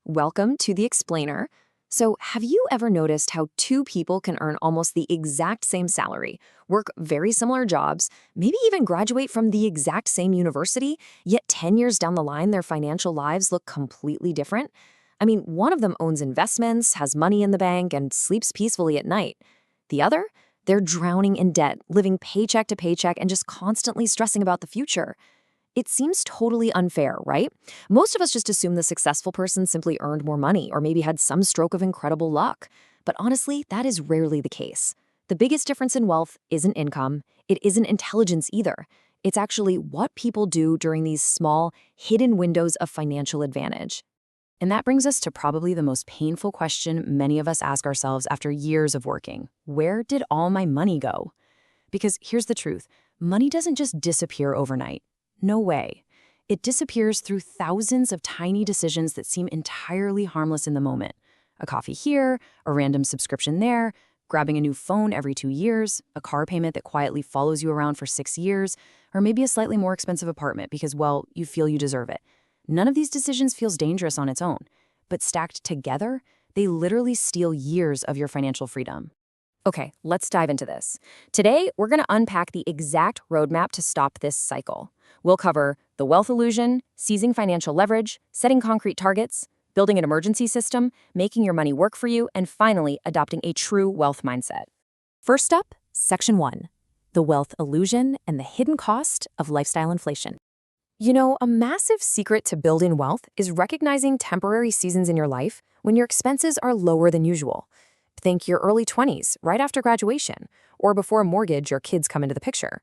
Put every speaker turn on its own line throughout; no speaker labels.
Welcome to The Explainer. So, have you ever noticed how two people can earn almost the exact same salary, work very similar jobs, maybe even graduate from the exact same university, yet 10 years down the line, their financial lives look completely different? I mean, one of them owns investments, has money in the bank, and sleeps peacefully at night. The other? They're drowning in debt, living paycheck to paycheck, and just constantly stressing about the future. It seems totally unfair, right? Most of us just assume the successful person simply earned more money or maybe had some stroke of incredible luck. But honestly, that is rarely the case. The biggest difference in wealth isn't income, it isn't intelligence either. It's actually what people do during these small, hidden windows of financial advantage. And that brings us to probably the most painful question many of us ask ourselves after years of working. Where did all my money go? Because here's the truth, money doesn't just disappear overnight. No way. It disappears through thousands of tiny decisions that seem entirely harmless in the moment. A coffee here, a random subscription there, grabbing a new phone every 2 years, a car payment that quietly follows you around for 6 years, or maybe a slightly more expensive apartment because, well, you feel you deserve it. None of these decisions feels dangerous on its own, but stacked together, they literally steal years of your financial freedom. Okay, let's dive into this. Today, we're going to unpack the exact roadmap to stop this cycle. We'll cover the wealth illusion, seizing financial leverage, setting concrete targets, building an emergency system, making your money work for you, and finally, adopting a true wealth mindset. First up, Section 1, the wealth illusion and the hidden cost of lifestyle inflation. You know, a massive secret to building wealth is recognizing temporary seasons in your life when your expenses are lower than usual. Think your early 20s, right after graduation, or before a mortgage or kids come into the picture.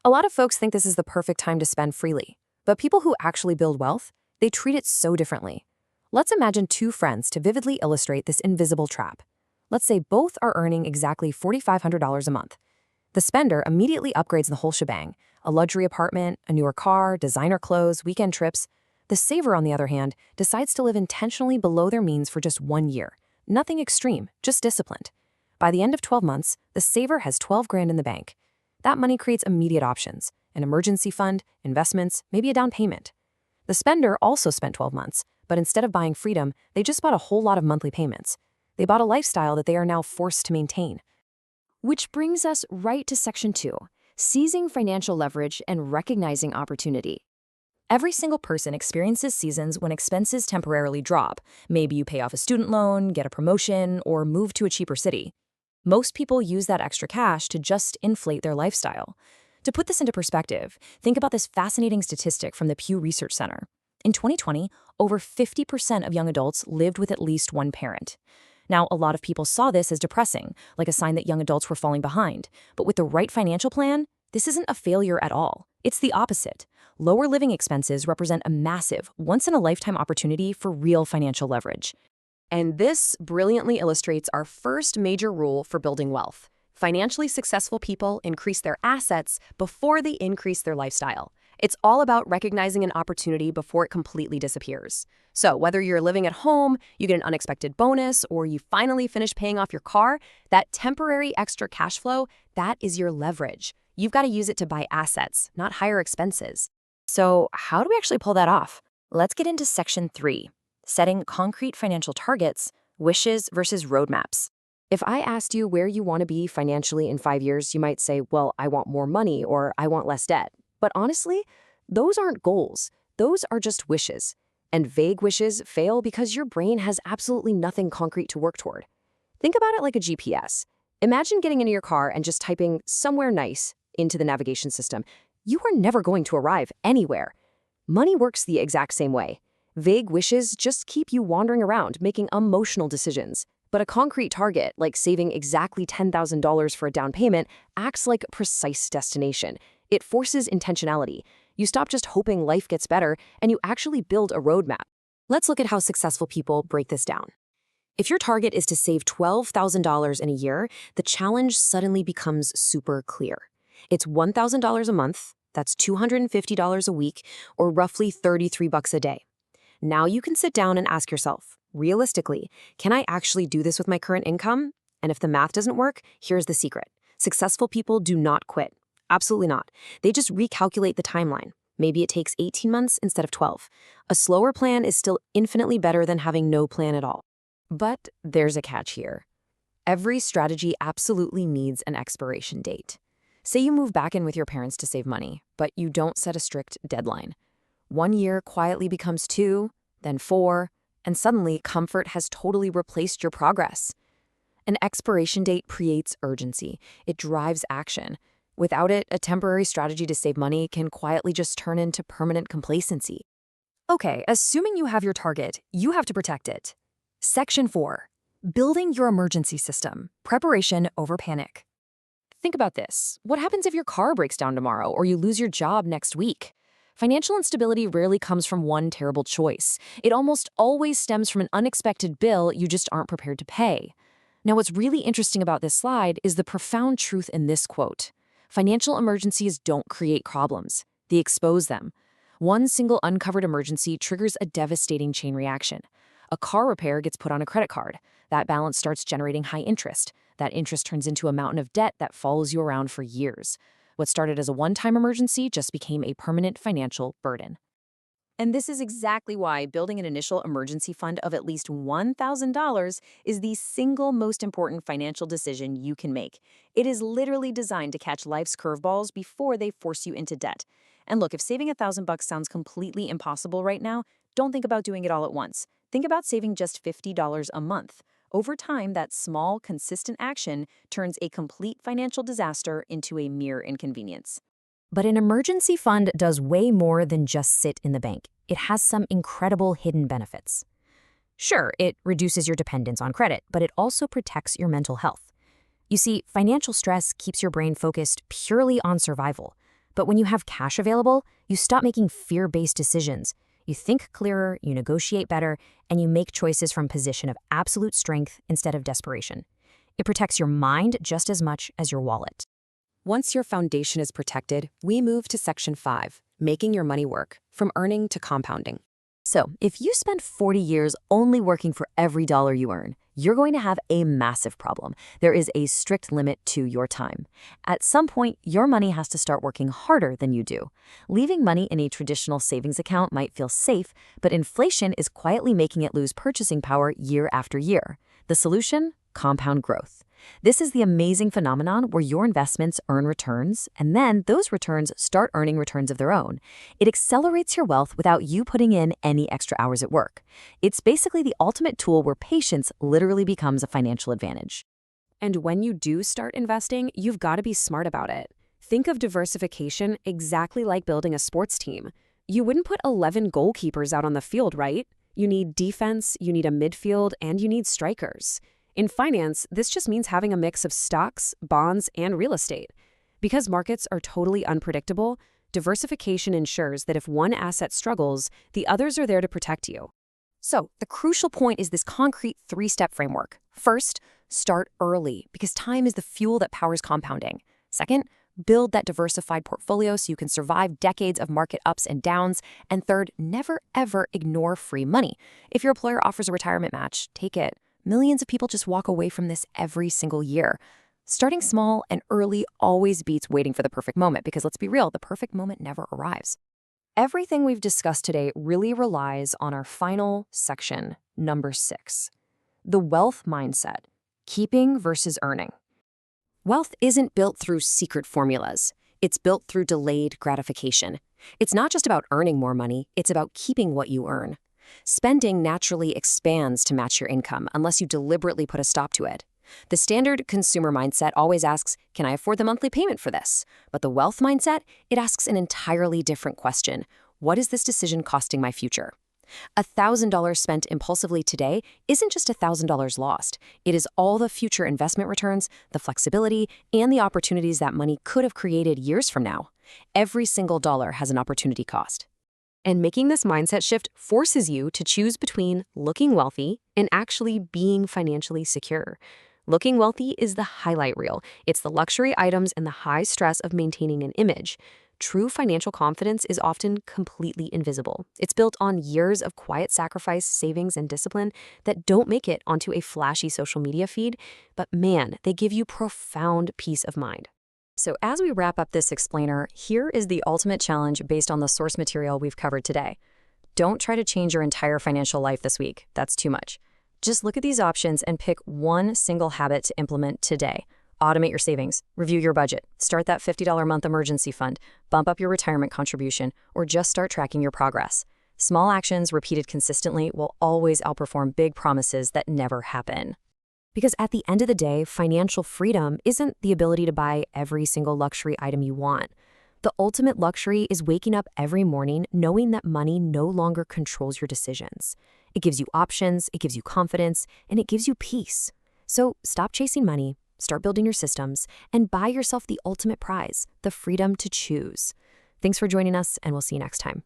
A lot of folks think this is the perfect time to spend freely, but people who actually build wealth, they treat it so differently. Let's imagine two friends to vividly illustrate this invisible trap. Let's say both are earning exactly $4,500 a month. The spender immediately upgrades the whole shebang, a luxury apartment, a newer car, designer clothes, weekend trips. The saver, on the other hand, decides to live intentionally below their means for just 1 year. Nothing extreme, just disciplined. By the end of 12 months, the saver has 12 grand in the bank. That money creates immediate options, an emergency fund, investments, maybe a down payment. The spender also spent 12 months, but instead of buying freedom, they just bought a whole lot of monthly payments. They bought a lifestyle that they are now forced to maintain. Which brings us right to Section 2, seizing financial leverage and recognizing opportunity. Every single person experiences seasons when expenses temporarily drop. Maybe you pay off a student loan, get a promotion, or move to a cheaper city. Most people use that extra cash to just inflate their lifestyle. To put this into perspective, think about this fascinating statistic from the Pew Research Center. In 2020, over 50% of young adults lived with at least one parent. Now, a lot of people saw this as depressing, like a sign that young adults were falling behind. But with the right financial plan, this isn't a failure at all. It's the opposite. Lower living expenses represent a massive, once-in-a-lifetime opportunity for real financial leverage. And this brilliantly illustrates our first major rule for building wealth. Financially successful people increase their assets before they increase their lifestyle. It's all about recognizing an opportunity before it completely disappears. So whether you're living at home, you get an unexpected bonus, or you finally finish paying off your car, that temporary extra cash flow, that is your leverage. You've got to use it to buy assets, not higher expenses. So how do we actually pull that off? Let's get into Section 3, setting concrete financial targets, wishes versus roadmaps. If I asked you where you want to be financially in 5 years, you might say, well, I want more money or I want less debt. But honestly, those aren't goals. Those are just wishes. And vague wishes fail because your brain has absolutely nothing concrete to work toward. Think about it like a GPS. Imagine getting into your car and just typing somewhere nice into the navigation system. You are never going to arrive anywhere. Money works the exact same way. Vague wishes just keep you wandering around, making emotional decisions. But a concrete target, like saving exactly $10,000 for a down payment, acts like a precise destination. It forces intentionality. You stop just hoping life gets better, and you actually build a roadmap. Let's look at how successful people break this down. If your target is to save $12,000 in a year, the challenge suddenly becomes super clear. It's $1,000 a month, that's $250 a week, or roughly $33 a day. Now you can sit down and ask yourself, realistically, can I actually do this with my current income? And if the math doesn't work, here's the secret. Successful people do not quit. Absolutely not. They just recalculate the timeline. Maybe it takes 18 months instead of 12. A slower plan is still infinitely better than having no plan at all. But there's a catch here. Every strategy absolutely needs an expiration date. Say you move back in with your parents to save money, but you don't set a strict deadline. 1 year quietly becomes 2, then 4, and suddenly comfort has totally replaced your progress. An expiration date creates urgency. It drives action. Without it, a temporary strategy to save money can quietly just turn into permanent complacency. Okay, assuming you have your target, you have to protect it. Section 4. Building your emergency system. Preparation over panic. Think about this. What happens if your car breaks down tomorrow or you lose your job next week? Financial instability rarely comes from one terrible choice. It almost always stems from an unexpected bill you just aren't prepared to pay. Now, what's really interesting about this slide is the profound truth in this quote. Financial emergencies don't create problems. They expose them. One single uncovered emergency triggers a devastating chain reaction. A car repair gets put on a credit card. That balance starts generating high interest. That interest turns into a mountain of debt that follows you around for years. What started as a one-time emergency just became a permanent financial burden. And this is exactly why building an initial emergency fund of at least $1,000 is the single most important financial decision you can make. It is literally designed to catch life's curveballs before they force you into debt. And look, if saving $1,000 sounds completely impossible right now, don't think about doing it all at once. Think about saving just $50 a month. Over time, that small, consistent action turns a complete financial disaster into a mere inconvenience. But an emergency fund does way more than just sit in the bank. It has some incredible hidden benefits. Sure, it reduces your dependence on credit, but it also protects your mental health. You see, financial stress keeps your brain focused purely on survival. But when you have cash available, you stop making fear-based decisions. You think clearer, you negotiate better, and you make choices from a position of absolute strength instead of desperation. It protects your mind just as much as your wallet. Once your foundation is protected, we move to Section 5, making your money work, from earning to compounding. So, if you spend 40 years only working for every dollar you earn, you're going to have a massive problem. There is a strict limit to your time. At some point, your money has to start working harder than you do. Leaving money in a traditional savings account might feel safe, but inflation is quietly making it lose purchasing power year after year. The solution? Compound growth. This is the amazing phenomenon where your investments earn returns, and then those returns start earning returns of their own. It accelerates your wealth without you putting in any extra hours at work. It's basically the ultimate tool where patience literally becomes a financial advantage. And when you do start investing, you've got to be smart about it. Think of diversification exactly like building a sports team. You wouldn't put 11 goalkeepers out on the field, right? You need defense, you need a midfield, and you need strikers. In finance, this just means having a mix of stocks, bonds, and real estate. Because markets are totally unpredictable, diversification ensures that if one asset struggles, the others are there to protect you. So, the crucial point is this concrete 3-step framework. First, start early, because time is the fuel that powers compounding. Second, build that diversified portfolio so you can survive decades of market ups and downs. And third, never ever ignore free money. If your employer offers a retirement match, take it. Millions of people just walk away from this every single year. Starting small and early always beats waiting for the perfect moment, because let's be real, the perfect moment never arrives. Everything we've discussed today really relies on our final section, number 6, the wealth mindset, keeping versus earning. Wealth isn't built through secret formulas. It's built through delayed gratification. It's not just about earning more money, it's about keeping what you earn. Spending naturally expands to match your income unless you deliberately put a stop to it. The standard consumer mindset always asks, can I afford the monthly payment for this? But the wealth mindset, it asks an entirely different question. What is this decision costing my future? $1,000 spent impulsively today isn't just $1,000 lost. It is all the future investment returns, the flexibility, and the opportunities that money could have created years from now. Every single dollar has an opportunity cost. And making this mindset shift forces you to choose between looking wealthy and actually being financially secure. Looking wealthy is the highlight reel. It's the luxury items and the high stress of maintaining an image. True financial confidence is often completely invisible. It's built on years of quiet sacrifice, savings, and discipline that don't make it onto a flashy social media feed, but man, they give you profound peace of mind.
So as we wrap up this explainer, here is the ultimate challenge based on the source material we've covered today. Don't try to change your entire financial life this week. That's too much. Just look at these options and pick one single habit to implement today. Automate your savings, review your budget, start that $50 a month emergency fund, bump up your retirement contribution, or just start tracking your progress. Small actions repeated consistently will always outperform big promises that never happen.
Because at the end of the day, financial freedom isn't the ability to buy every single luxury item you want. The ultimate luxury is waking up every morning knowing that money no longer controls your decisions. It gives you options, it gives you confidence, and it gives you peace. So stop chasing money, start building your systems, and buy yourself the ultimate prize, the freedom to choose. Thanks for joining us, and we'll see you next time.